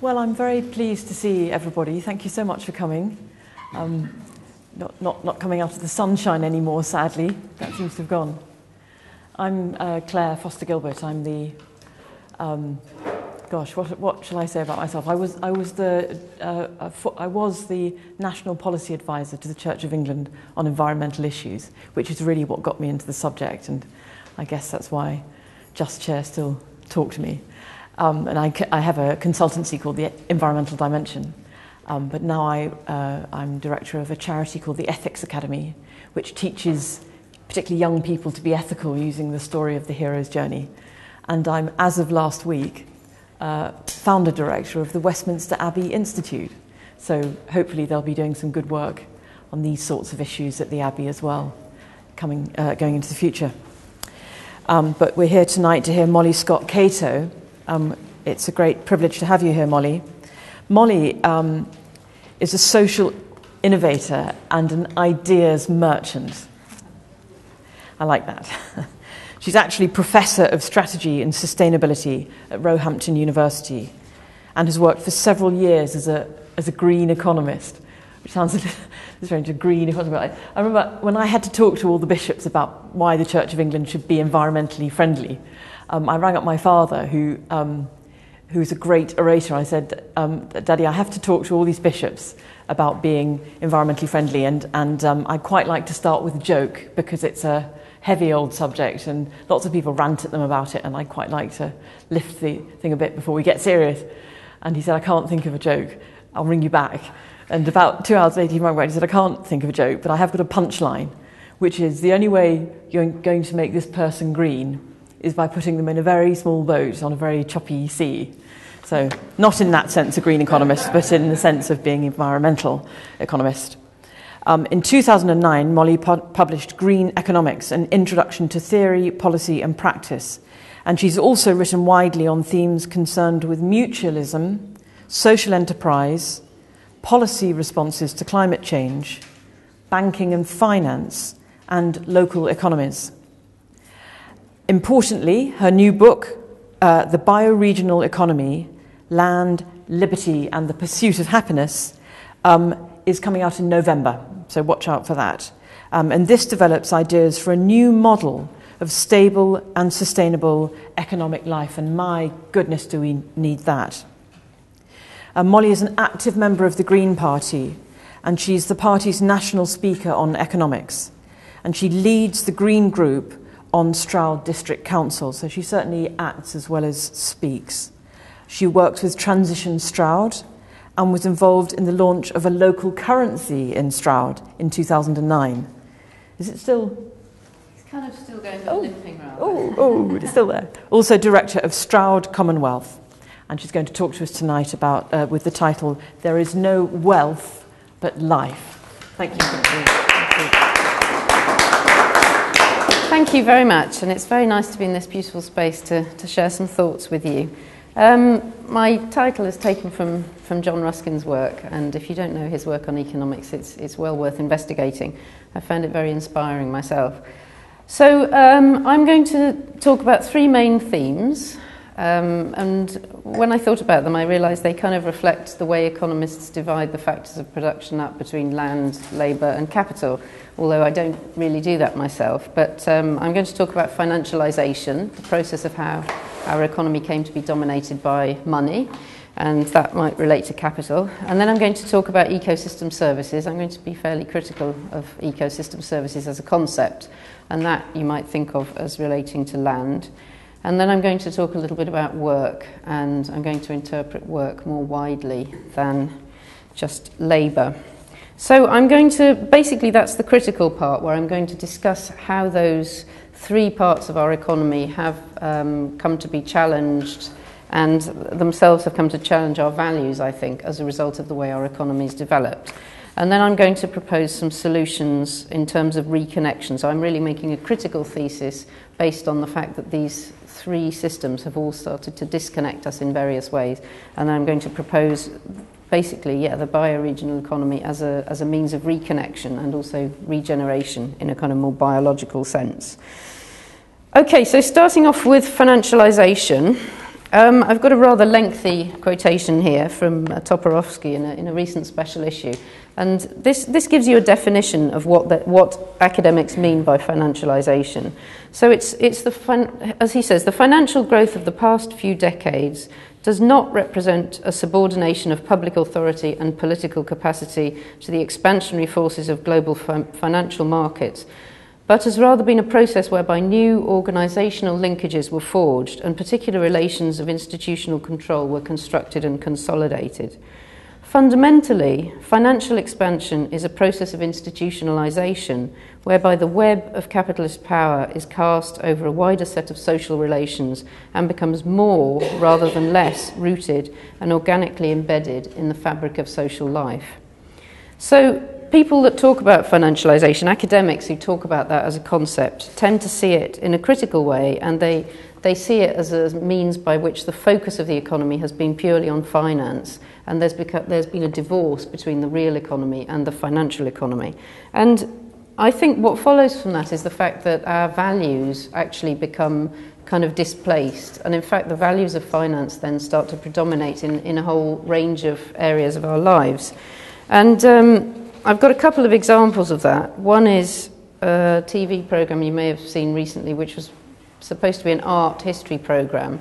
Well, I'm very pleased to see everybody. Thank you so much for coming. Not coming out of the sunshine anymore, sadly. That seems to have gone. I'm Claire Foster-Gilbert. I'm the what shall I say about myself? I was the National Policy Advisor to the Church of England on environmental issues, which is really what got me into the subject, and I guess that's why JustShare still talk to me. And I have a consultancy called the Environmental Dimension, but now I'm director of a charity called the Ethics Academy, which teaches particularly young people to be ethical using the story of the hero's journey. And I'm, as of last week, founder director of the Westminster Abbey Institute. So hopefully they'll be doing some good work on these sorts of issues at the Abbey as well, going into the future. But we're here tonight to hear Molly Scott Cato. It's a great privilege to have you here, Molly. Molly is a social innovator and an ideas merchant. I like that. She's actually Professor of Strategy and Sustainability at Roehampton University and has worked for several years as a green economist, which sounds a little strange, a green economist. I remember when I had to talk to all the bishops about why the Church of England should be environmentally friendly, I rang up my father, who's a great orator. I said, Daddy, I have to talk to all these bishops about being environmentally friendly, and I'd quite like to start with a joke because it's a heavy old subject and lots of people rant at them about it, and I'd quite like to lift the thing a bit before we get serious. And he said, I can't think of a joke. I'll ring you back. And about 2 hours later, he rang back and he said, I can't think of a joke, but I have got a punchline, which is the only way you're going to make this person green is by putting them in a very small boat on a very choppy sea. So not in that sense a green economist, but in the sense of being an environmental economist. In 2009, Molly published Green Economics, an introduction to theory, policy and practice. And she's also written widely on themes concerned with mutualism, social enterprise, policy responses to climate change, banking and finance, and local economies. Importantly, her new book, The Bioregional Economy, Land, Liberty and the Pursuit of Happiness, is coming out in November, so watch out for that. And this develops ideas for a new model of stable and sustainable economic life, and my goodness, do we need that. Molly is an active member of the Green Party, and she's the party's national speaker on economics, and she leads the Green Group on Stroud District Council, so she certainly acts as well as speaks. She works with Transition Stroud and was involved in the launch of a local currency in Stroud in 2009. Is it still? It's kind of still going, but limping around. Oh, it's still there. Also director of Stroud Commonwealth. And she's going to talk to us tonight about, with the title, There is no wealth but life. Thank you. Thank you very much, and it's very nice to be in this beautiful space to share some thoughts with you. My title is taken from John Ruskin's work, and if you don't know his work on economics, it's well worth investigating. I found it very inspiring myself. So I'm going to talk about three main themes, and when I thought about them, I realised they kind of reflect the way economists divide the factors of production up between land, labour and capital, although I don't really do that myself. But I'm going to talk about financialization, the process of how our economy came to be dominated by money, and that might relate to capital. And then I'm going to talk about ecosystem services. I'm going to be fairly critical of ecosystem services as a concept, and that you might think of as relating to land. And then I'm going to talk a little bit about work, and I'm going to interpret work more widely than just labour. So I'm going to, basically that's the critical part, where I'm going to discuss how those three parts of our economy have come to be challenged and themselves have come to challenge our values, I think, as a result of the way our economy's developed. And then I'm going to propose some solutions in terms of reconnection. So I'm really making a critical thesis based on the fact that these three systems have all started to disconnect us in various ways. And then I'm going to propose basically, the bioregional economy as a means of reconnection and also regeneration in a kind of more biological sense. Okay, so starting off with financialization, I've got a rather lengthy quotation here from Toporowski in a recent special issue. And this gives you a definition of what academics mean by financialization. So it's as he says, the financial growth of the past few decades does not represent a subordination of public authority and political capacity to the expansionary forces of global financial markets, but has rather been a process whereby new organisational linkages were forged and particular relations of institutional control were constructed and consolidated. Fundamentally, financial expansion is a process of institutionalisation whereby the web of capitalist power is cast over a wider set of social relations and becomes more rather than less rooted and organically embedded in the fabric of social life. So people that talk about financialisation, academics who talk about that as a concept, tend to see it in a critical way, and they see it as a means by which the focus of the economy has been purely on finance, and there's been a divorce between the real economy and the financial economy. And I think what follows from that is the fact that our values actually become kind of displaced, and in fact the values of finance then start to predominate in a whole range of areas of our lives. And I've got a couple of examples of that. One is a TV programme you may have seen recently, which was supposed to be an art history programme,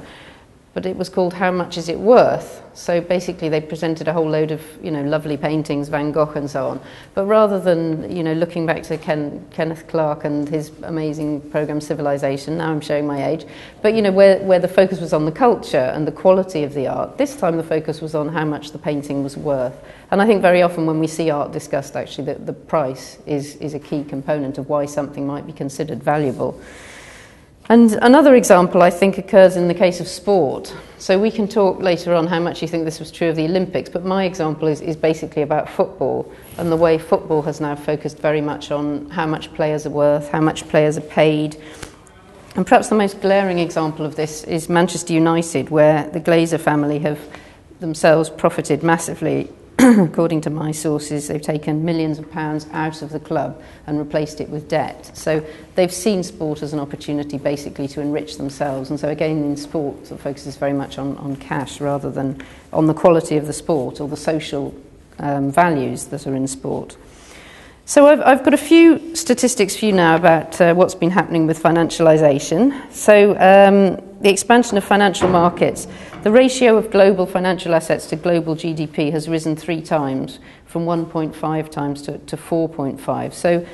but it was called How Much Is It Worth? So basically they presented a whole load of, lovely paintings, Van Gogh and so on. But rather than, looking back to Kenneth Clark and his amazing programme Civilization, now I'm showing my age, but, where the focus was on the culture and the quality of the art, this time the focus was on how much the painting was worth. And I think very often when we see art discussed, actually, that the price is a key component of why something might be considered valuable. And another example, I think, occurs in the case of sport. So we can talk later on how much you think this was true of the Olympics, but my example is basically about football and the way football has now focused very much on how much players are worth, how much players are paid. And perhaps the most glaring example of this is Manchester United, where the Glazer family have themselves profited massively. According to my sources, they've taken millions of pounds out of the club and replaced it with debt. So they've seen sport as an opportunity basically to enrich themselves. And so again, in sport, the focus is very much on cash rather than on the quality of the sport or the social values that are in sport. So I've got a few statistics for you now about what's been happening with financialisation. So the expansion of financial markets. The ratio of global financial assets to global GDP has risen 3 times, from 1.5 times to 4.5. So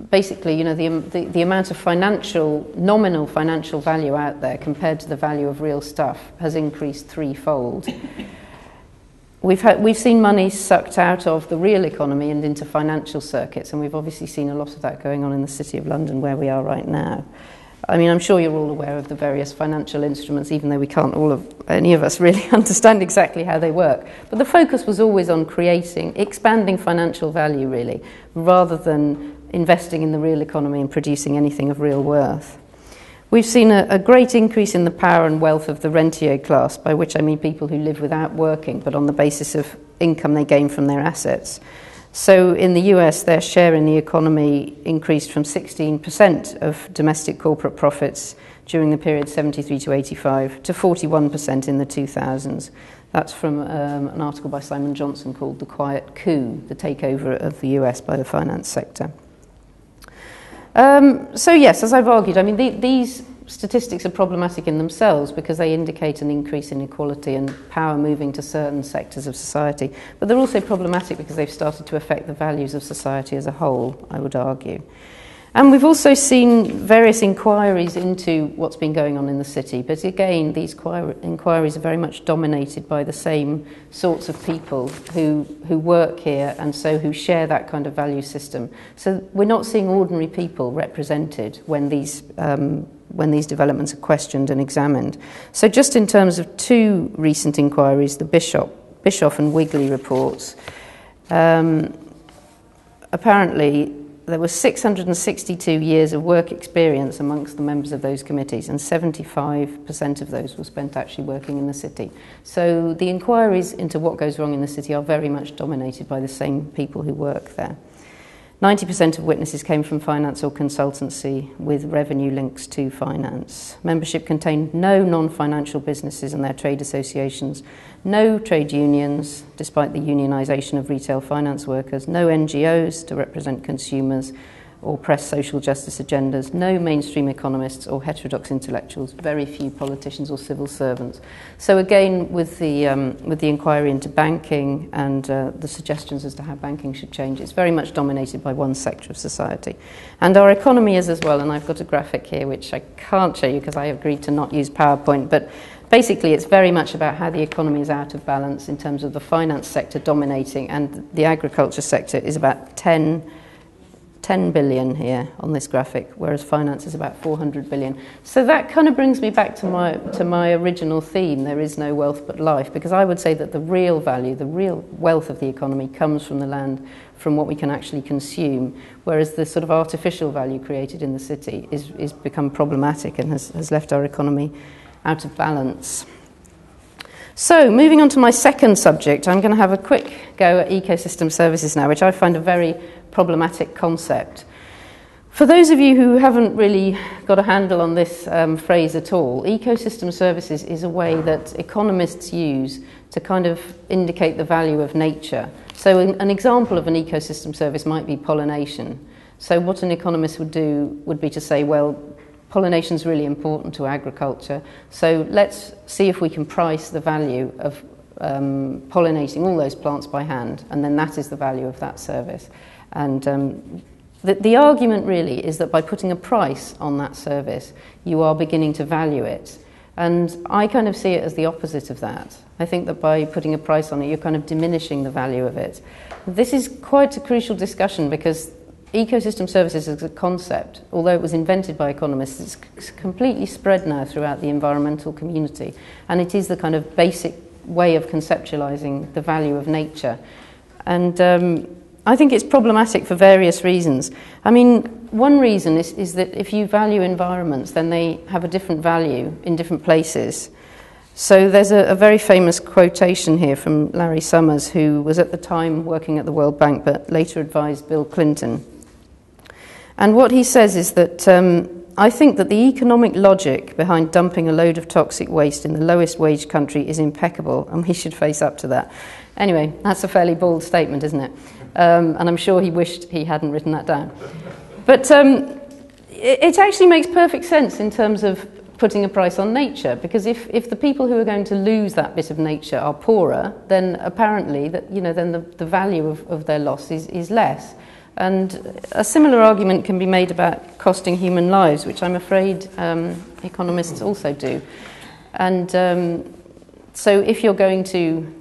basically, the amount of nominal financial value out there compared to the value of real stuff has increased 3-fold. We've seen money sucked out of the real economy and into financial circuits, and we've obviously seen a lot of that going on in the City of London, where we are right now. I mean, I'm sure you're all aware of the various financial instruments, even though we can't any of us really understand exactly how they work. But the focus was always on expanding financial value, really, rather than investing in the real economy and producing anything of real worth. We've seen a great increase in the power and wealth of the rentier class, by which I mean people who live without working, but on the basis of income they gain from their assets. So in the US, their share in the economy increased from 16% of domestic corporate profits during the period 73 to 85 to 41% in the 2000s. That's from an article by Simon Johnson called The Quiet Coup, the takeover of the US by the finance sector. So yes, as I've argued, I mean, these statistics are problematic in themselves because they indicate an increase in inequality and power moving to certain sectors of society. But they're also problematic because they've started to affect the values of society as a whole, I would argue. And we've also seen various inquiries into what's been going on in the city. But again, these inquiries are very much dominated by the same sorts of people who work here and so who share that kind of value system. So we're not seeing ordinary people represented when these developments are questioned and examined. So just in terms of 2 recent inquiries, the Bischoff and Wigley reports, apparently there were 662 years of work experience amongst the members of those committees, and 75% of those were spent actually working in the city. So the inquiries into what goes wrong in the city are very much dominated by the same people who work there. 90% of witnesses came from finance or consultancy with revenue links to finance. Membership contained no non-financial businesses and their trade associations, no trade unions, despite the unionisation of retail finance workers, no NGOs to represent consumers or press social justice agendas, no mainstream economists or heterodox intellectuals, very few politicians or civil servants. So again, with the inquiry into banking and the suggestions as to how banking should change, it's very much dominated by one sector of society. And our economy is as well, and I've got a graphic here which I can't show you because I agreed to not use PowerPoint, but basically it's very much about how the economy is out of balance in terms of the finance sector dominating, and the agriculture sector is about 10 billion here on this graphic, whereas finance is about 400 billion. So that kind of brings me back to my original theme, there is no wealth but life, because I would say that the real value, the real wealth of the economy comes from the land, from what we can actually consume, whereas the sort of artificial value created in the city is become problematic and has left our economy out of balance. So, moving on to my second subject, I'm going to have a quick go at ecosystem services now, which I find a very problematic concept. For those of you who haven't really got a handle on this phrase at all, ecosystem services is a way that economists use to kind of indicate the value of nature. So an example of an ecosystem service might be pollination. So what an economist would do would be to say, well, pollination is really important to agriculture, so let's see if we can price the value of pollinating all those plants by hand, and then that is the value of that service. And the argument really is that by putting a price on that service, you are beginning to value it. And I kind of see it as the opposite of that. I think that by putting a price on it, you're kind of diminishing the value of it. This is quite a crucial discussion because ecosystem services as a concept, although it was invented by economists, it's completely spread now throughout the environmental community. And it is the kind of basic way of conceptualizing the value of nature. And I think it's problematic for various reasons. I mean, one reason is that if you value environments, then they have a different value in different places. So there's a very famous quotation here from Larry Summers, who was at the time working at the World Bank, but later advised Bill Clinton. And what he says is that, I think that the economic logic behind dumping a load of toxic waste in the lowest wage country is impeccable, and we should face up to that. Anyway, that's a fairly bold statement, isn't it? And I'm sure he wished he hadn't written that down. But it actually makes perfect sense in terms of putting a price on nature, because if the people who are going to lose that bit of nature are poorer, then apparently then the value of their loss is less. And a similar argument can be made about costing human lives, which I'm afraid economists also do. And so if you're going to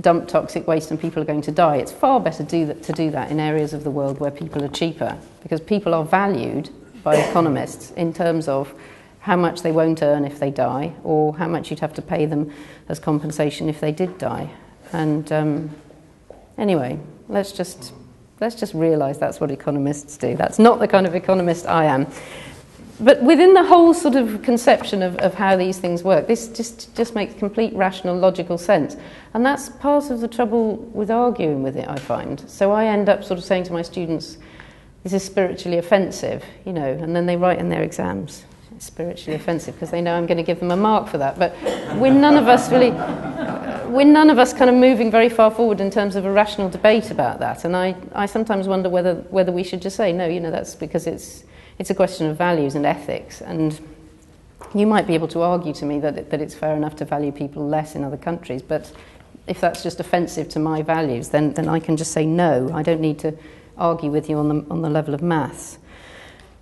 dump toxic waste and people are going to die, it's far better to do that in areas of the world where people are cheaper, because people are valued by economists in terms of how much they won't earn if they die, or how much you'd have to pay them as compensation if they did die. And anyway, let's just realise that's what economists do. That's not the kind of economist I am. But within the whole sort of conception of how these things work, this just makes complete rational, logical sense. And that's part of the trouble with arguing with it, I find. So I end up sort of saying to my students, this is spiritually offensive, and then they write in their exams, it's spiritually offensive, because they know I'm going to give them a mark for that. But we're none of us kind of moving very far forward in terms of a rational debate about that. And I sometimes wonder whether we should just say, no, that's because it's a question of values and ethics, and you might be able to argue to me that it's fair enough to value people less in other countries, but if that's just offensive to my values, then I can just say no. I don't need to argue with you on the level of maths.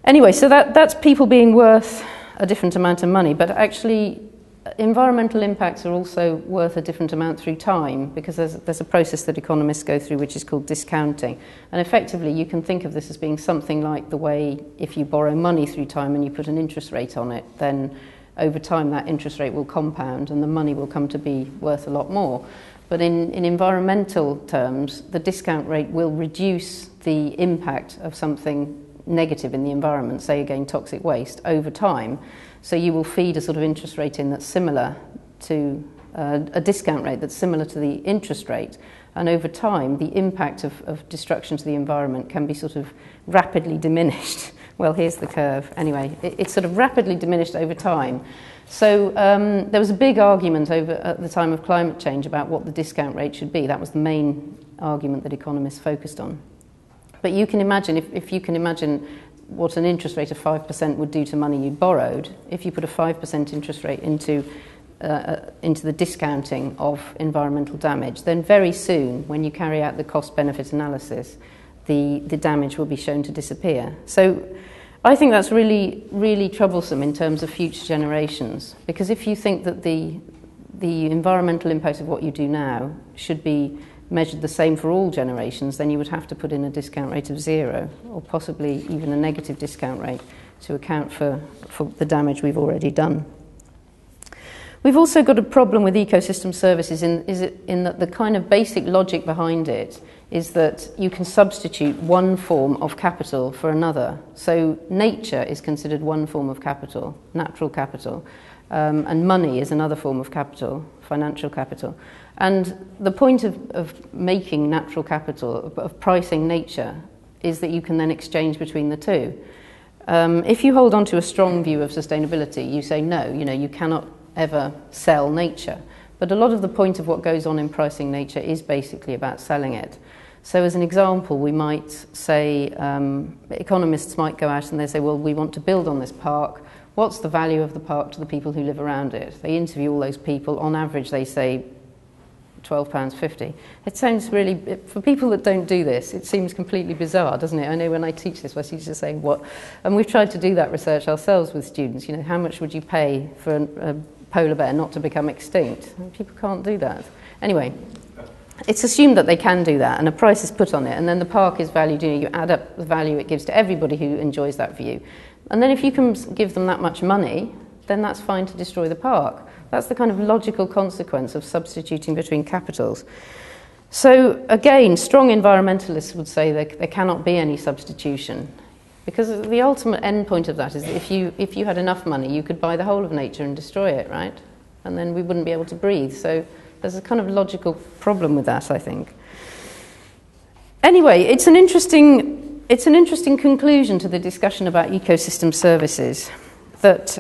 Anyway, so that's people being worth a different amount of money, but actually environmental impacts are also worth a different amount through time, because there's a process that economists go through which is called discounting. And effectively you can think of this as being something like the way if you borrow money through time and you put an interest rate on it, then over time that interest rate will compound and the money will come to be worth a lot more. But in environmental terms, the discount rate will reduce the impact of something negative in the environment, say again toxic waste, over time. So you will feed a sort of interest rate in that's similar to a discount rate that's similar to the interest rate, And over time, the impact of destruction to the environment can be sort of rapidly diminished. Well, here's the curve. Anyway, it's sort of rapidly diminished over time. So there was a big argument at the time of climate change about what the discount rate should be. That was the main argument that economists focused on. But you can imagine, if you can imagine what an interest rate of 5% would do to money you borrowed, if you put a 5% interest rate into the discounting of environmental damage, then very soon, when you carry out the cost-benefit analysis, the damage will be shown to disappear. So I think that's really, really troublesome in terms of future generations, because if you think that the environmental impact of what you do now should be measured the same for all generations, then you would have to put in a discount rate of 0, or possibly even a negative discount rate to account for the damage we've already done. We've also got a problem with ecosystem services in that the kind of basic logic behind it is that you can substitute one form of capital for another. So nature is considered one form of capital, natural capital, and money is another form of capital, financial capital. And the point of making natural capital, of pricing nature, is that you can then exchange between the two. If you hold on to a strong view of sustainability, you say no, you cannot ever sell nature. But a lot of the point of what goes on in pricing nature is basically about selling it. So as an example, we might say, economists might go out and they say, well, we want to build on this park. What's the value of the park to the people who live around it? They interview all those people. On average, they say £12.50. It sounds really, for people that don't do this, it seems completely bizarre, doesn't it? I know when I teach this, my teachers say, what? And we've tried to do that research ourselves with students. How much would you pay for a polar bear not to become extinct? And people can't do that. Anyway, it's assumed that they can do that, and a price is put on it, and then the park is valued. You add up the value it gives to everybody who enjoys that view. And then if you can give them that much money, then that's fine to destroy the park. That's the kind of logical consequence of substituting between capitals. So again, strong environmentalists would say there cannot be any substitution, because the ultimate end point of that is that if you had enough money, you could buy the whole of nature and destroy it, right? And then we wouldn't be able to breathe. So there's a kind of logical problem with that, I think. Anyway, it's an interesting conclusion to the discussion about ecosystem services, that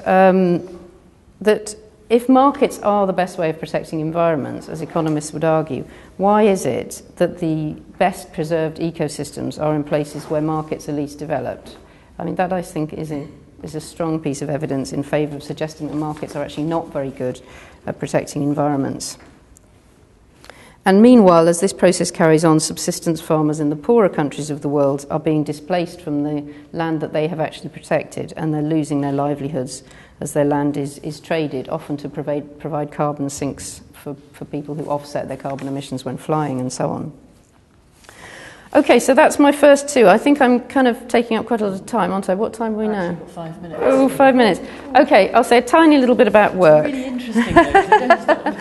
if markets are the best way of protecting environments, as economists would argue, why is it that the best preserved ecosystems are in places where markets are least developed? I mean, that I think is a strong piece of evidence in favour of suggesting that markets are actually not very good at protecting environments. And meanwhile, as this process carries on, subsistence farmers in the poorer countries of the world are being displaced from the land that they have actually protected, and they're losing their livelihoods as their land is traded, often to provide carbon sinks for people who offset their carbon emissions when flying and so on. Okay, so that's my first two. I think I'm kind of taking up quite a lot of time, aren't I? What time are we now? I've got 5 minutes. Oh, 5 minutes. Okay, I'll say a tiny little bit about work. It's really interesting, though, so don't stop.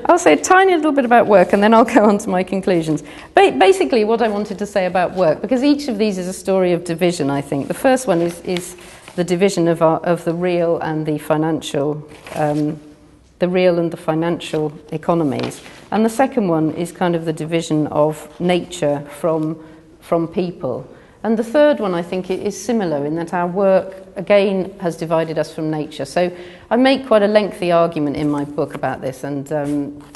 I'll say a tiny little bit about work, and then I'll go on to my conclusions. Basically, what I wanted to say about work, because each of these is a story of division, I think. The first one is the division of the real and the financial economies. And the second one is kind of the division of nature from people. And the third one, I think, is similar in that our work, again, has divided us from nature. So I make quite a lengthy argument in my book about this, and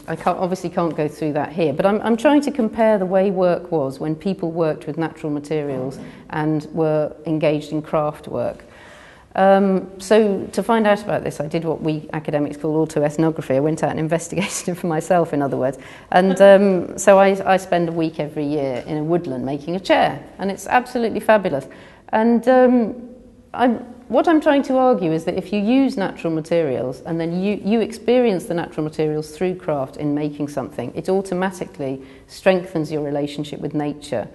I obviously can't go through that here. But I'm trying to compare the way work was when people worked with natural materials and were engaged in craft work. So to find out about this, I did what we academics call autoethnography. I went out and investigated it for myself, in other words. And so I spend a week every year in a woodland making a chair, and it's absolutely fabulous. And what I'm trying to argue is that if you use natural materials and then you experience the natural materials through craft in making something, it automatically strengthens your relationship with nature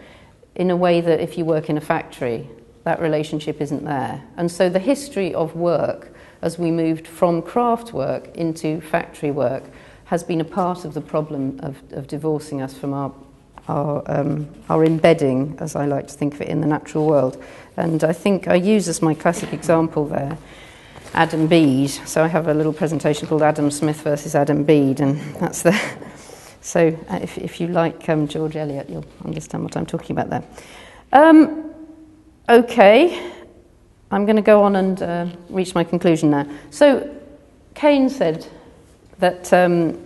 in a way that if you work in a factory, that relationship isn't there. And so the history of work, as we moved from craft work into factory work, has been a part of the problem of divorcing us from our embedding, as I like to think of it, in the natural world. And I think I use as my classic example there Adam Bede. So I have a little presentation called Adam Smith versus Adam Bede, and that's So if you like George Eliot, you'll understand what I'm talking about there. Okay, I'm going to go on and reach my conclusion now. So Keynes said that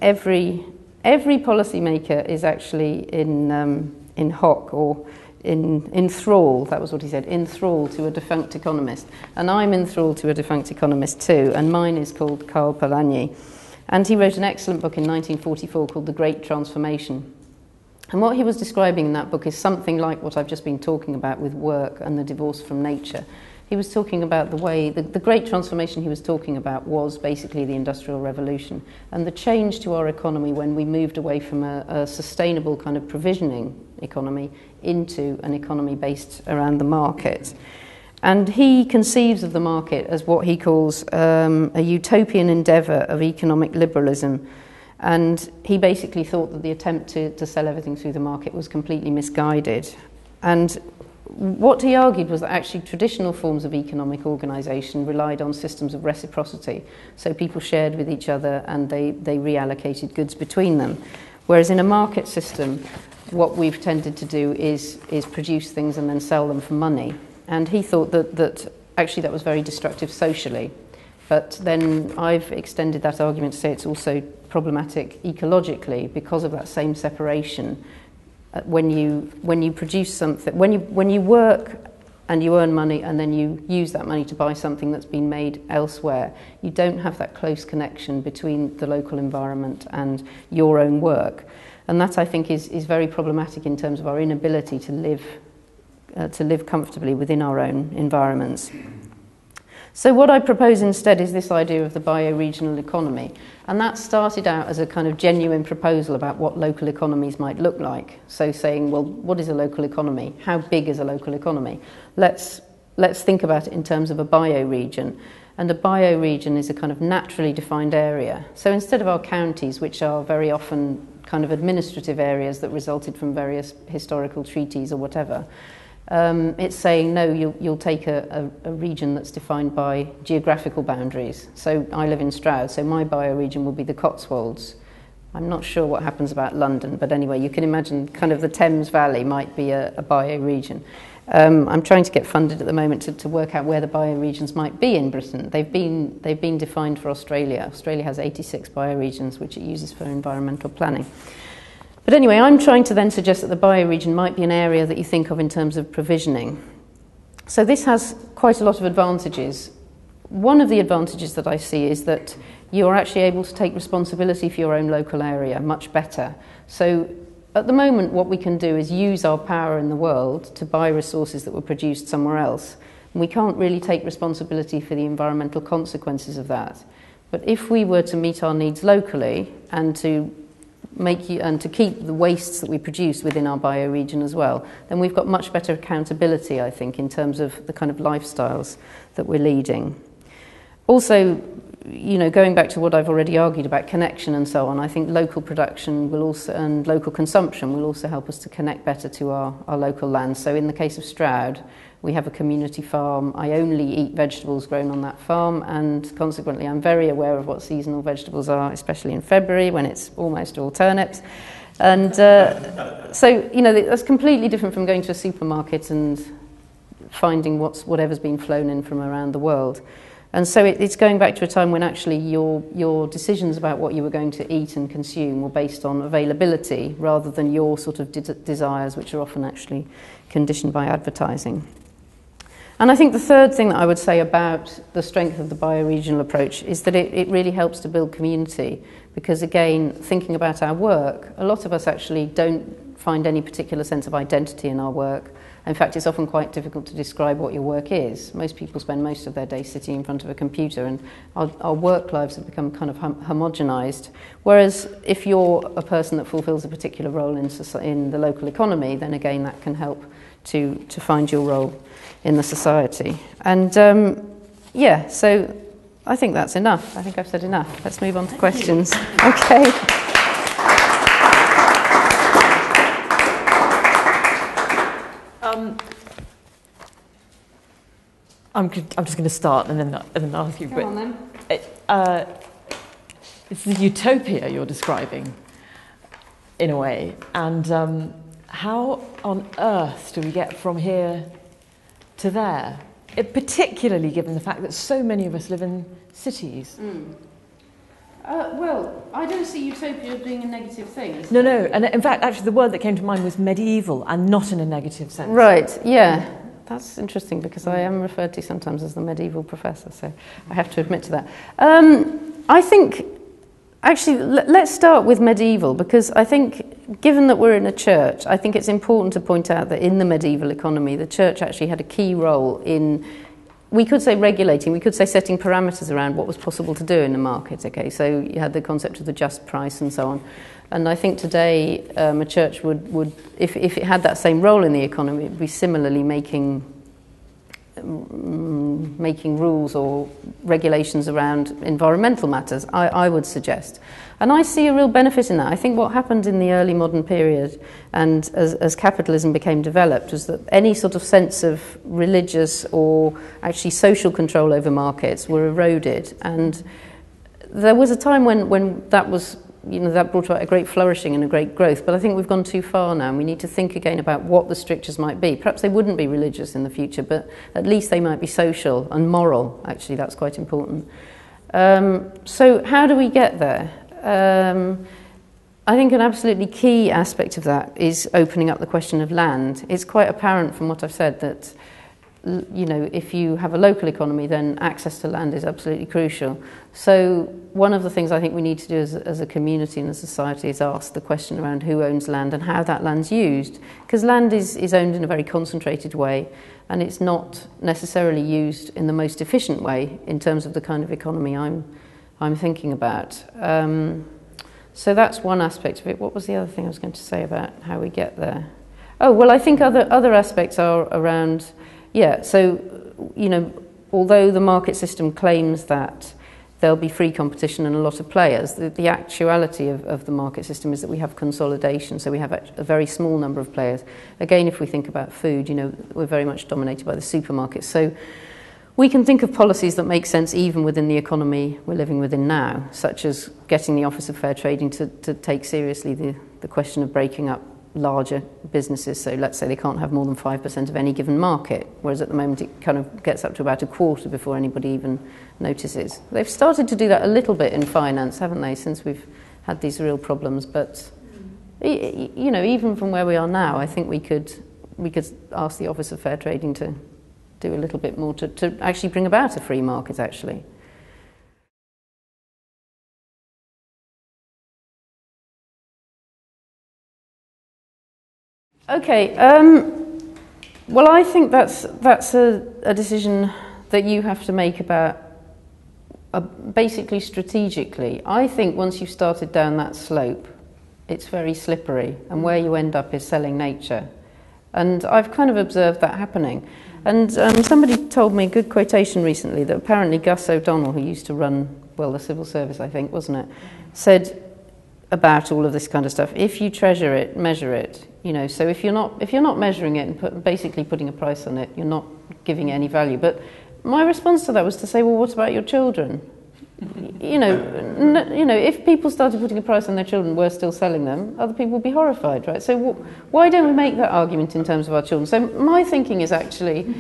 every policymaker is actually in hock, or in thrall, that was what he said, in thrall to a defunct economist. And I'm in thrall to a defunct economist too, and mine is called Karl Polanyi. And he wrote an excellent book in 1944 called The Great Transformation. And what he was describing in that book is something like what I've just been talking about with work and the divorce from nature. He was talking about the way, the great transformation he was talking about was basically the Industrial Revolution and the change to our economy when we moved away from a sustainable kind of provisioning economy into an economy based around the market. And he conceives of the market as what he calls a utopian endeavour of economic liberalism. And he basically thought that the attempt to sell everything through the market was completely misguided. And what he argued was that actually traditional forms of economic organisation relied on systems of reciprocity. So people shared with each other and they reallocated goods between them. Whereas in a market system, what we've tended to do is produce things and then sell them for money. And he thought that actually that was very destructive socially. But then I've extended that argument to say it's also problematic ecologically because of that same separation. When you produce something, when you work and you earn money and then you use that money to buy something that's been made elsewhere, you don't have that close connection between the local environment and your own work. And that, I think, is very problematic in terms of our inability to live comfortably within our own environments. So what I propose instead is this idea of the bioregional economy. And that started out as a kind of genuine proposal about what local economies might look like. So saying, well, what is a local economy? How big is a local economy? Let's think about it in terms of a bioregion. And a bioregion is a kind of naturally defined area. So instead of our counties, which are very often kind of administrative areas that resulted from various historical treaties or whatever, it's saying, no, you'll take a region that's defined by geographical boundaries. So I live in Stroud, so my bioregion will be the Cotswolds. I'm not sure what happens about London, but anyway, you can imagine kind of the Thames Valley might be a bioregion. I'm trying to get funded at the moment to work out where the bioregions might be in Britain. They've been defined for Australia. Australia has 86 bioregions, which it uses for environmental planning. But anyway, I'm trying to then suggest that the bioregion might be an area that you think of in terms of provisioning. So this has quite a lot of advantages. One of the advantages that I see is that you are actually able to take responsibility for your own local area much better. So at the moment, what we can do is use our power in the world to buy resources that were produced somewhere else. And we can't really take responsibility for the environmental consequences of that. But if we were to meet our needs locally and to keep the wastes that we produce within our bioregion as well, then we've got much better accountability, I think, in terms of the kind of lifestyles that we're leading. Also, going back to what I've already argued about connection and so on, I think local production will also, and local consumption will also help us to connect better to our local land. So in the case of Stroud, we have a community farm. I only eat vegetables grown on that farm, and consequently I'm very aware of what seasonal vegetables are, especially in February when it's almost all turnips. And so, that's completely different from going to a supermarket and finding whatever's been flown in from around the world. And so it's going back to a time when actually your decisions about what you were going to eat and consume were based on availability rather than your sort of desires, which are often actually conditioned by advertising. And I think the third thing that I would say about the strength of the bioregional approach is that it really helps to build community, because again, thinking about our work, a lot of us actually don't find any particular sense of identity in our work. In fact, it's often quite difficult to describe what your work is. Most people spend most of their day sitting in front of a computer, and our work lives have become kind of homogenized. Whereas if you're a person that fulfills a particular role in the local economy, then again that can help to find your role in the society. And so I think that's enough. I think I've said enough. Let's move on to questions. Okay. I'm just going to start and then ask you. Come on then. It's the utopia you're describing. in a way. And how on earth do we get from here to there? Particularly given the fact that so many of us live in cities. Well, I don't see utopia being a negative thing. No, and in fact, actually, the word that came to mind was medieval, and not in a negative sense. Right, yeah. That's interesting, because I am referred to sometimes as the medieval professor, so I have to admit to that. I think, actually, let's start with medieval, because I think, given that we're in a church, I think it's important to point out that in the medieval economy, the church actually had a key role in, we could say regulating, we could say setting parameters around what was possible to do in the market, okay? So you had the concept of the just price and so on. And I think today a church would if it had that same role in the economy, it would be similarly making rules or regulations around environmental matters, I would suggest. And I see a real benefit in that. I think what happened in the early modern period, and as capitalism became developed, was that any sort of sense of religious or actually social control over markets were eroded. And there was a time when that was, that brought about a great flourishing and a great growth. But I think we've gone too far now, and we need to think again about what the strictures might be. Perhaps they wouldn't be religious in the future, but at least they might be social and moral. Actually, that's quite important. So how do we get there? I think an absolutely key aspect of that is opening up the question of land. It's quite apparent from what I've said that, if you have a local economy, then access to land is absolutely crucial. So one of the things I think we need to do as a community and a society is ask the question around who owns land and how that land's used. Because land is owned in a very concentrated way, and it's not necessarily used in the most efficient way in terms of the kind of economy I'm thinking about. So that's one aspect of it. What was the other thing I was going to say about how we get there? Oh, well, I think other aspects are around, so, although the market system claims that there'll be free competition and a lot of players, the actuality of the market system is that we have consolidation, so we have a very small number of players. Again, if we think about food, we're very much dominated by the supermarkets. So we can think of policies that make sense even within the economy we're living within now, such as getting the Office of Fair Trading to take seriously the question of breaking up larger businesses. So let's say they can't have more than 5% of any given market, whereas at the moment it kind of gets up to about a quarter before anybody even notices. They've started to do that a little bit in finance, haven't they, since we've had these real problems. But even from where we are now, I think we could ask the Office of Fair Trading to do a little bit more to actually bring about a free market, actually. Okay, well, I think that's a decision that you have to make about basically strategically. I think once you've started down that slope, it's very slippery, and where you end up is selling nature. And I've kind of observed that happening. And somebody told me a good quotation recently that apparently Gus O'Donnell, who used to run, the civil service, I think, wasn't it, said about all of this kind of stuff, if you treasure it, measure it. So if you're not measuring it and basically putting a price on it, you're not giving it any value. But my response to that was to say, well, what about your children? If people started putting a price on their children, we're still selling them, other people would be horrified, right? So why don't we make that argument in terms of our children? So my thinking is actually,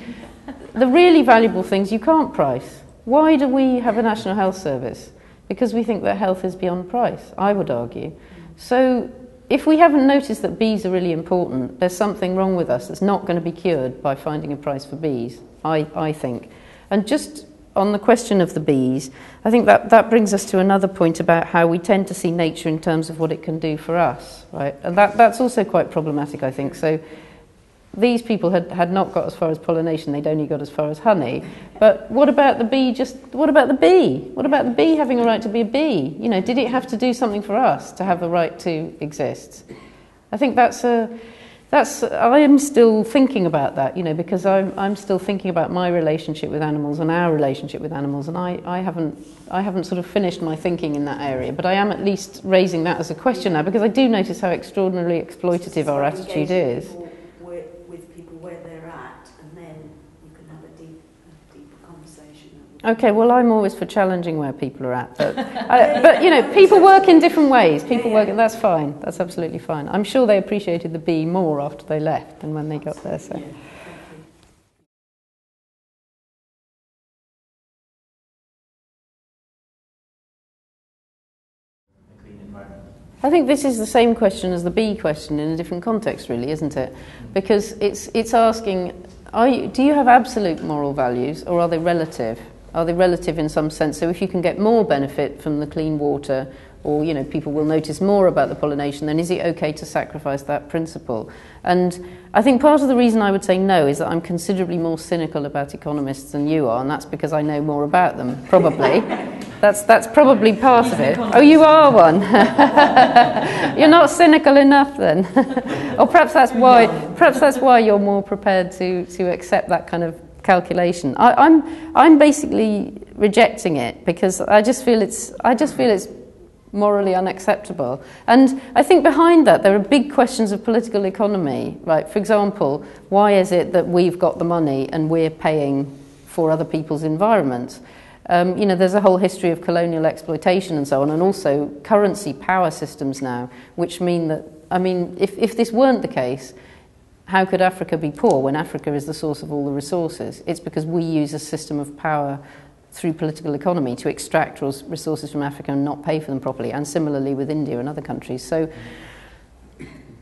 the really valuable things you can't price. Why do we have a National Health Service? Because we think that health is beyond price, I would argue. So if we haven't noticed that bees are really important, there's something wrong with us that's not going to be cured by finding a price for bees, I think. And just on the question of the bees, I think that brings us to another point about how we tend to see nature in terms of what it can do for us, right? And that's also quite problematic, I think. So these people had not got as far as pollination, they'd only got as far as honey. But what about the bee? What about the bee? What about the bee having a right to be a bee? Did it have to do something for us to have a right to exist? I think I am still thinking about that, because I'm still thinking about my relationship with animals and our relationship with animals, and I haven't sort of finished my thinking in that area, but I am at least raising that as a question now, because I do notice how extraordinarily exploitative our attitude is. With people where they're at, and then you can have a deeper conversation Okay, well, I'm always for challenging where people are at. But you know, people work in different ways. People work, and that's fine. That's absolutely fine. I'm sure they appreciated the B more after they left than when they got there. So. I think this is the same question as the B question in a different context, really, isn't it? Because it's asking, do you have absolute moral values, or are they relative? Are they relative in some sense? So if you can get more benefit from the clean water, or you know, people will notice more about the pollination, then is it okay to sacrifice that principle? And I think part of the reason I would say no is that I'm considerably more cynical about economists than you are, and that's because I know more about them, probably. That's probably part of it. Oh, you are one. You're not cynical enough then. Or perhaps that's why you're more prepared to accept that kind of calculation. I'm basically rejecting it because I just feel it's morally unacceptable. And I think behind that there are big questions of political economy, right? For example, why is it that we've got the money and we're paying for other people's environments? You know, there's a whole history of colonial exploitation and so on, and also currency power systems now, which mean that, I mean, if this weren't the case, how could Africa be poor when Africa is the source of all the resources? It's because we use a system of power through political economy to extract resources from Africa and not pay for them properly, and similarly with India and other countries. So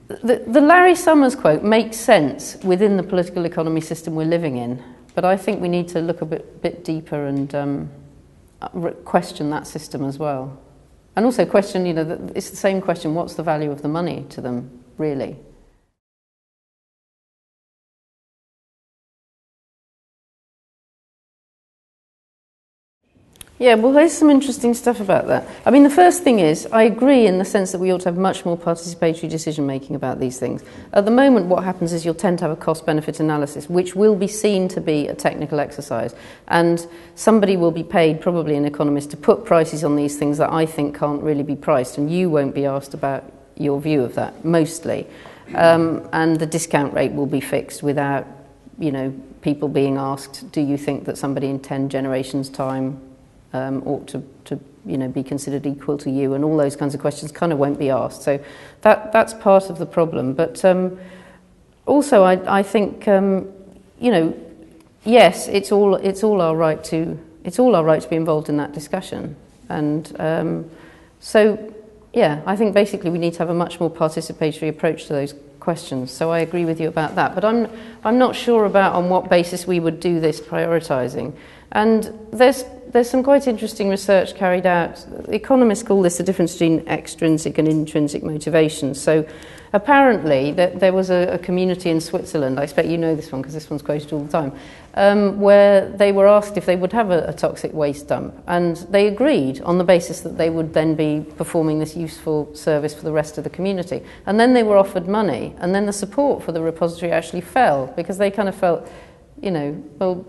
the Larry Summers quote makes sense within the political economy system we're living in, but I think we need to look a bit deeper and question that system as well. And also question, you know, it's the same question, what's the value of the money to them, really? Yeah, well, there's some interesting stuff about that. I mean, the first thing is, I agree in the sense that we ought to have much more participatory decision-making about these things. At the moment, what happens is you'll tend to have a cost-benefit analysis, which will be seen to be a technical exercise. And somebody will be paid, probably an economist, to put prices on these things that I think can't really be priced, and you won't be asked about your view of that, mostly. And the discount rate will be fixed without, you know, people being asked, do you think that somebody in 10 generations' time ought to you know, be considered equal to you, and all those kinds of questions kind of won't be asked. So that's part of the problem. But also, I think you know, yes, it's all our right to be involved in that discussion. And so yeah, I think basically we need to have a much more participatory approach to those questions. So I agree with you about that. But I'm not sure about on what basis we would do this prioritising. And there's some quite interesting research carried out. Economists call this the difference between extrinsic and intrinsic motivation. So apparently there was a community in Switzerland, I expect you know this one because this one's quoted all the time, where they were asked if they would have a toxic waste dump. And they agreed on the basis that they would then be performing this useful service for the rest of the community. And then they were offered money. And then the support for the repository actually fell because they kind of felt, you know, well,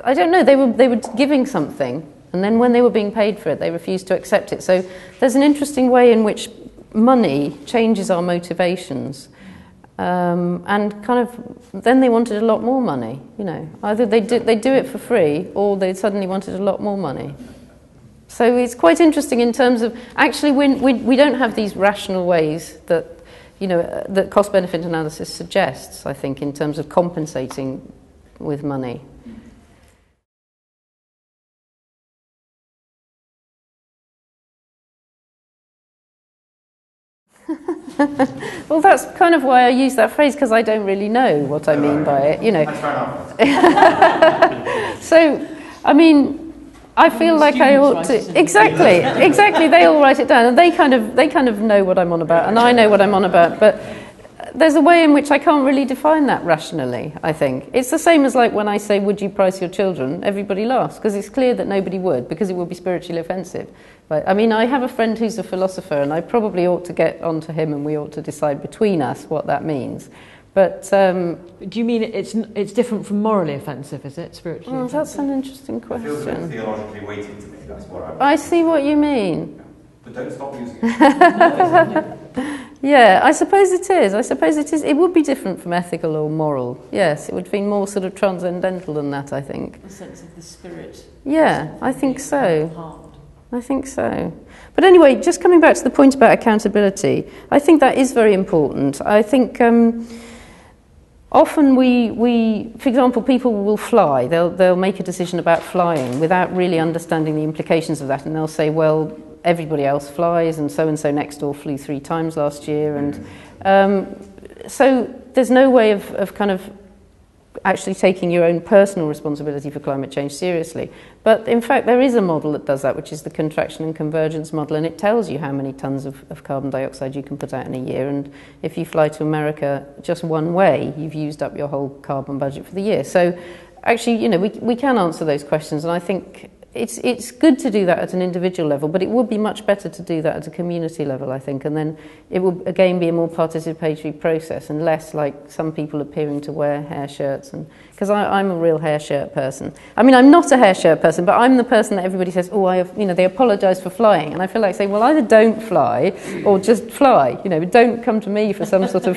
I don't know, they were giving something, and then when they were being paid for it, they refused to accept it. So there's an interesting way in which money changes our motivations, and kind of then they wanted a lot more money. You know, either they do it for free, or they suddenly wanted a lot more money. So it's quite interesting in terms of actually we don't have these rational ways that, you know, that cost-benefit analysis suggests. I think in terms of compensating with money. Well, that's kind of why I use that phrase, because I don't really know what I mean by it, you know. So, I mean, I feel like I ought to... Exactly, they all write it down, and they kind of know what I'm on about, and I know what I'm on about, but there's a way in which I can't really define that rationally, I think. It's the same as like when I say, would you price your children? Everybody laughs, because it's clear that nobody would, because it would be spiritually offensive. But, I mean, I have a friend who's a philosopher, and I probably ought to get onto him, and we ought to decide between us what that means. But do you mean it's different from morally offensive, is it? Spiritually offensive? That's an interesting question. It feels a bit theologically weighted to me, that's what I see what you mean. But don't stop using it. Yeah, I suppose it is. I suppose it is. It would be different from ethical or moral. Yes, it would be more sort of transcendental than that, I think. A sense of the spirit. Yeah, I think so. I think so. But anyway, just coming back to the point about accountability, I think that is very important. I think often we, for example, people will fly. They'll make a decision about flying without really understanding the implications of that, and they'll say, well, everybody else flies, and so next door flew 3 times last year, and so there's no way of kind of actually taking your own personal responsibility for climate change seriously. But in fact, there is a model that does that, which is the contraction and convergence model, and it tells you how many tons of carbon dioxide you can put out in a year. And if you fly to America just one way, you've used up your whole carbon budget for the year. So actually, you know, we can answer those questions, and I think it's good to do that at an individual level, but it would be much better to do that at a community level, I think, and then it would again be a more participatory process and less like some people appearing to wear hair shirts. And because I'm a real hair shirt person. I mean, I'm not a hair shirt person, but I'm the person that everybody says, oh, they apologise for flying, and I feel like saying, well, either don't fly or just fly. You know, don't come to me for some sort of,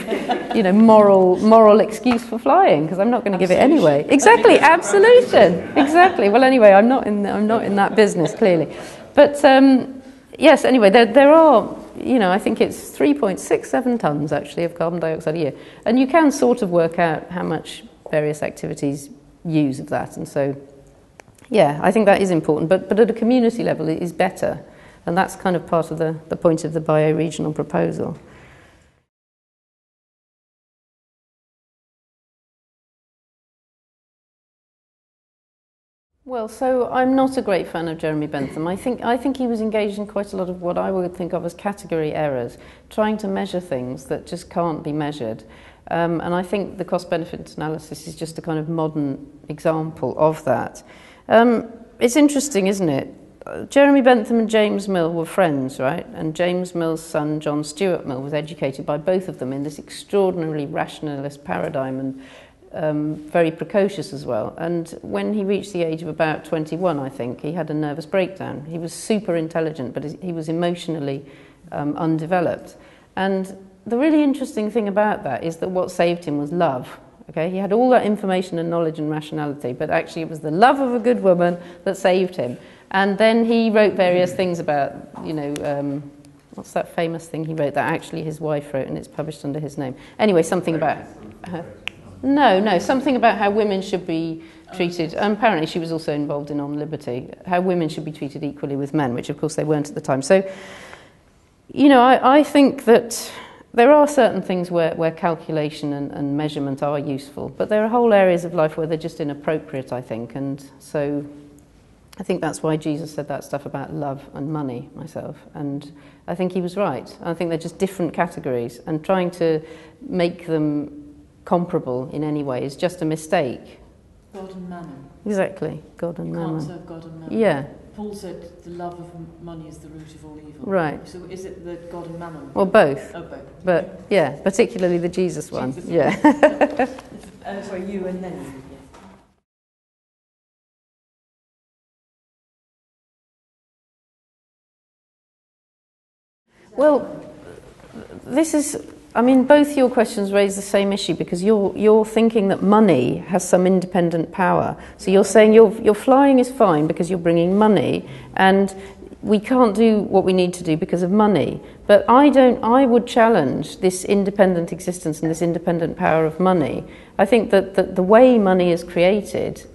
you know, moral excuse for flying, because I'm not going to give it anyway. Exactly, absolution. Exactly. Well, anyway, I'm not in that business, clearly. But yes, anyway, there are, you know, I think it's 3.67 tonnes actually of carbon dioxide a year, and you can sort of work out how much various activities use of that. And so, yeah, I think that is important, but at a community level it is better, and that's kind of part of the point of the bioregional proposal. Well, so I'm not a great fan of Jeremy Bentham. I think he was engaged in quite a lot of what I would think of as category errors, trying to measure things that just can't be measured. And I think the cost-benefit analysis is just a kind of modern example of that. It's interesting, isn't it? Jeremy Bentham and James Mill were friends, right? And James Mill's son, John Stuart Mill, was educated by both of them in this extraordinarily rationalist paradigm, and very precocious as well. And when he reached the age of about 21, I think, he had a nervous breakdown. He was super intelligent, but he was emotionally undeveloped. And the really interesting thing about that is that what saved him was love. Okay, he had all that information and knowledge and rationality, but actually it was the love of a good woman that saved him. And then he wrote various things about, you know, what's that famous thing he wrote that actually his wife wrote, and it's published under his name. Anyway, something about... No, something about how women should be treated. Apparently she was also involved in On Liberty, how women should be treated equally with men, which of course they weren't at the time. So, you know, I think that there are certain things where calculation and measurement are useful, but there are whole areas of life where they're just inappropriate, I think. And so I think that's why Jesus said that stuff about love and money, myself. And I think he was right. I think they're just different categories, and trying to make them comparable in any way is just a mistake. God and mammon. Exactly, God and mammon. You can't serve God and mammon. Yeah. Paul said the love of money is the root of all evil. Right. So is it the God and mammon? Well, both. Oh, both. But, yeah, particularly the Jesus one. Yeah. Sorry, you and then you. Well, this is... I mean, both your questions raise the same issue, because you're thinking that money has some independent power. So you're saying your flying is fine because you're bringing money, and we can't do what we need to do because of money. But I would challenge this independent existence and this independent power of money. I think that the way money is created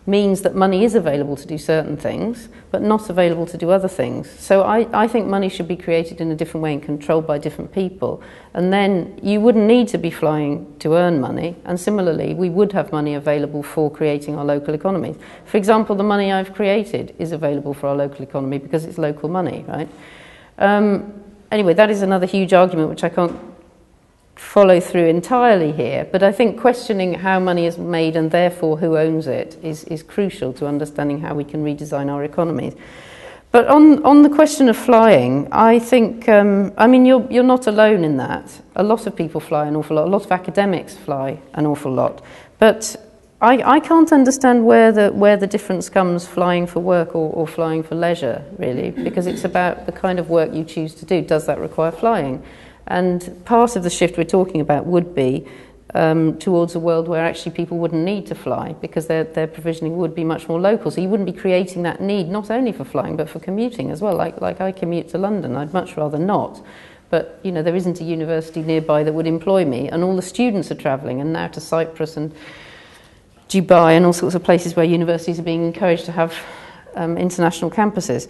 means that money is available to do certain things, but not available to do other things. So I think money should be created in a different way and controlled by different people. And then you wouldn't need to be flying to earn money. And similarly, we would have money available for creating our local economy. For example, the money I've created is available for our local economy because it's local money, right? Anyway, that is another huge argument which I can't follow through entirely here, but I think questioning how money is made and therefore who owns it is crucial to understanding how we can redesign our economies. But on the question of flying, I think, I mean, you're not alone in that. A lot of people fly an awful lot. A lot of academics fly an awful lot. But I can't understand where the difference comes flying for work or flying for leisure, really, because it's about the kind of work you choose to do. Does that require flying? And part of the shift we're talking about would be towards a world where actually people wouldn't need to fly, because their provisioning would be much more local. So you wouldn't be creating that need not only for flying but for commuting as well. Like I commute to London, I'd much rather not. But you know, there isn't a university nearby that would employ me, and all the students are travelling, and now to Cyprus and Dubai and all sorts of places where universities are being encouraged to have international campuses.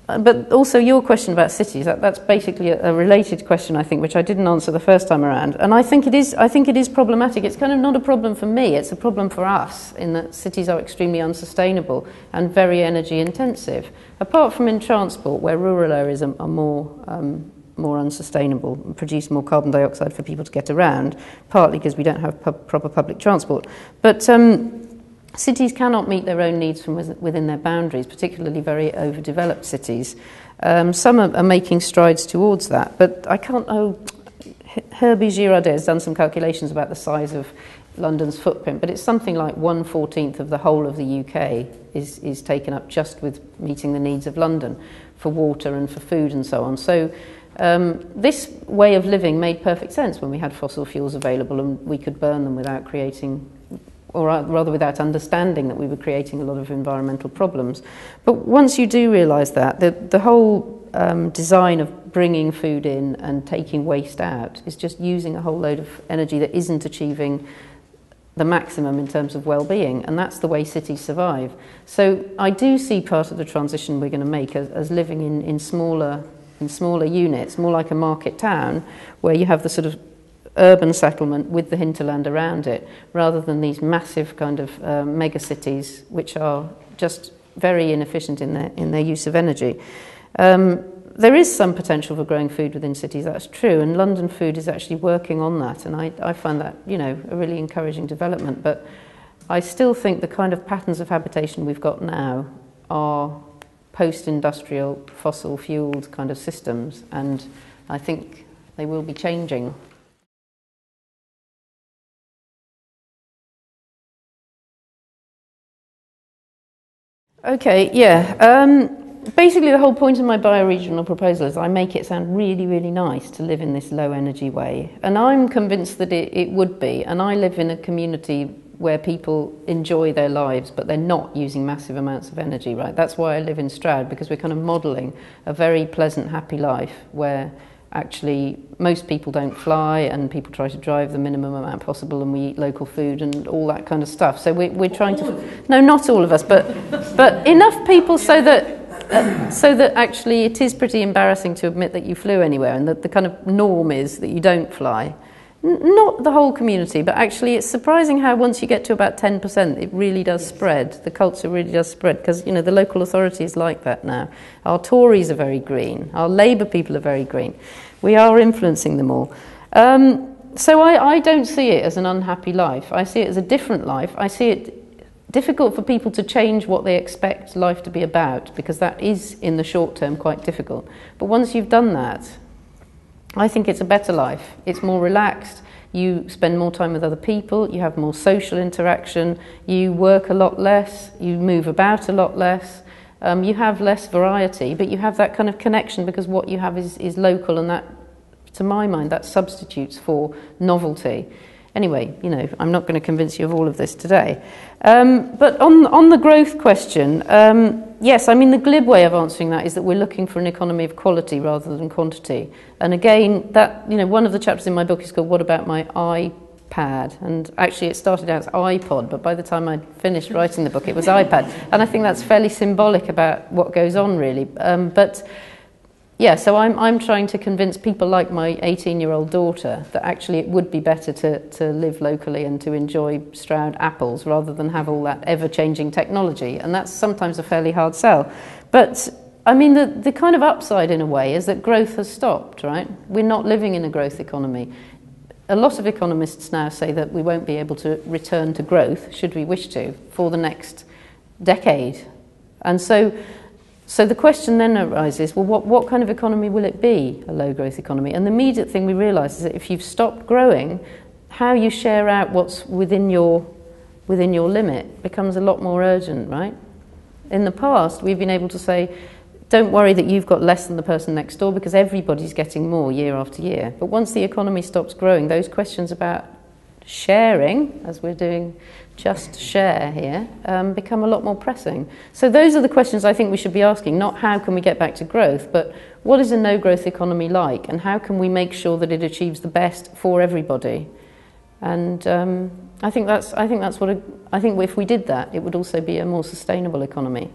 But also your question about cities, that's basically a related question, I think, which I didn't answer the first time around. And I think it is problematic. It's kind of not a problem for me, it's a problem for us, in that cities are extremely unsustainable and very energy intensive. Apart from in transport, where rural areas are more unsustainable and produce more carbon dioxide for people to get around, partly because we don't have proper public transport. But cities cannot meet their own needs from within their boundaries, particularly very overdeveloped cities. Some are making strides towards that, but I can't... Herbie Girardet has done some calculations about the size of London's footprint, but it's something like 1/14 of the whole of the UK is taken up just with meeting the needs of London for water and for food and so on. So this way of living made perfect sense when we had fossil fuels available and we could burn them without creating, or rather without understanding that we were creating a lot of environmental problems. But once you do realise that, the whole design of bringing food in and taking waste out is just using a whole load of energy that isn't achieving the maximum in terms of well-being, and that's the way cities survive. So I do see part of the transition we're going to make as living in smaller units, more like a market town, where you have the sort of urban settlement with the hinterland around it, rather than these massive kind of mega cities, which are just very inefficient in their use of energy. There is some potential for growing food within cities, that's true, and London Food is actually working on that, and I find that, you know, a really encouraging development. But I still think the kind of patterns of habitation we've got now are post-industrial, fossil-fueled kind of systems, and I think they will be changing. Okay, yeah. Basically, the whole point of my bioregional proposal is I make it sound really, really nice to live in this low-energy way. And I'm convinced that it would be. And I live in a community where people enjoy their lives, but they're not using massive amounts of energy, right? That's why I live in Stroud, because we're kind of modelling a very pleasant, happy life where actually most people don't fly and people try to drive the minimum amount possible, and we eat local food and all that kind of stuff. So we're trying to... No, not all of us, but enough people so that actually it is pretty embarrassing to admit that you flew anywhere, and that the kind of norm is that you don't fly. Not the whole community, but actually it's surprising how once you get to about 10%, it really does spread. The culture really does spread, because, you know, the local authority is like that now. Our Tories are very green. Our Labour people are very green. We are influencing them all. So I don't see it as an unhappy life. I see it as a different life. I see it difficult for people to change what they expect life to be about, because that is, in the short term, quite difficult. But once you've done that, I think it's a better life. It's more relaxed. You spend more time with other people. You have more social interaction. You work a lot less. You move about a lot less. You have less variety, but you have that kind of connection, because what you have is local, and that, to my mind, that substitutes for novelty. Anyway, you know, I'm not going to convince you of all of this today. But on the growth question, yes, I mean, the glib way of answering that is that we're looking for an economy of quality rather than quantity. And again, that, you know, one of the chapters in my book is called "What About My iPad?" And actually it started out as iPod, but by the time I'd finished writing the book, it was iPad. And I think that's fairly symbolic about what goes on, really. But yeah, so I'm trying to convince people like my 18-year-old daughter that actually it would be better to live locally and to enjoy Stroud apples rather than have all that ever-changing technology. And that's sometimes a fairly hard sell. But, I mean, the kind of upside, in a way, is that growth has stopped, right? We're not living in a growth economy. A lot of economists now say that we won't be able to return to growth, should we wish to, for the next decade. And so the question then arises, well, what kind of economy will it be, a low-growth economy? And the immediate thing we realise is that if you've stopped growing, how you share out what's within your limit becomes a lot more urgent, right? In the past, we've been able to say, don't worry that you've got less than the person next door, because everybody's getting more year after year. But once the economy stops growing, those questions about sharing, as we're doing JustShare here, become a lot more pressing. So those are the questions I think we should be asking, not how can we get back to growth, but what is a no-growth economy like, and how can we make sure that it achieves the best for everybody? And I think if we did that, it would also be a more sustainable economy.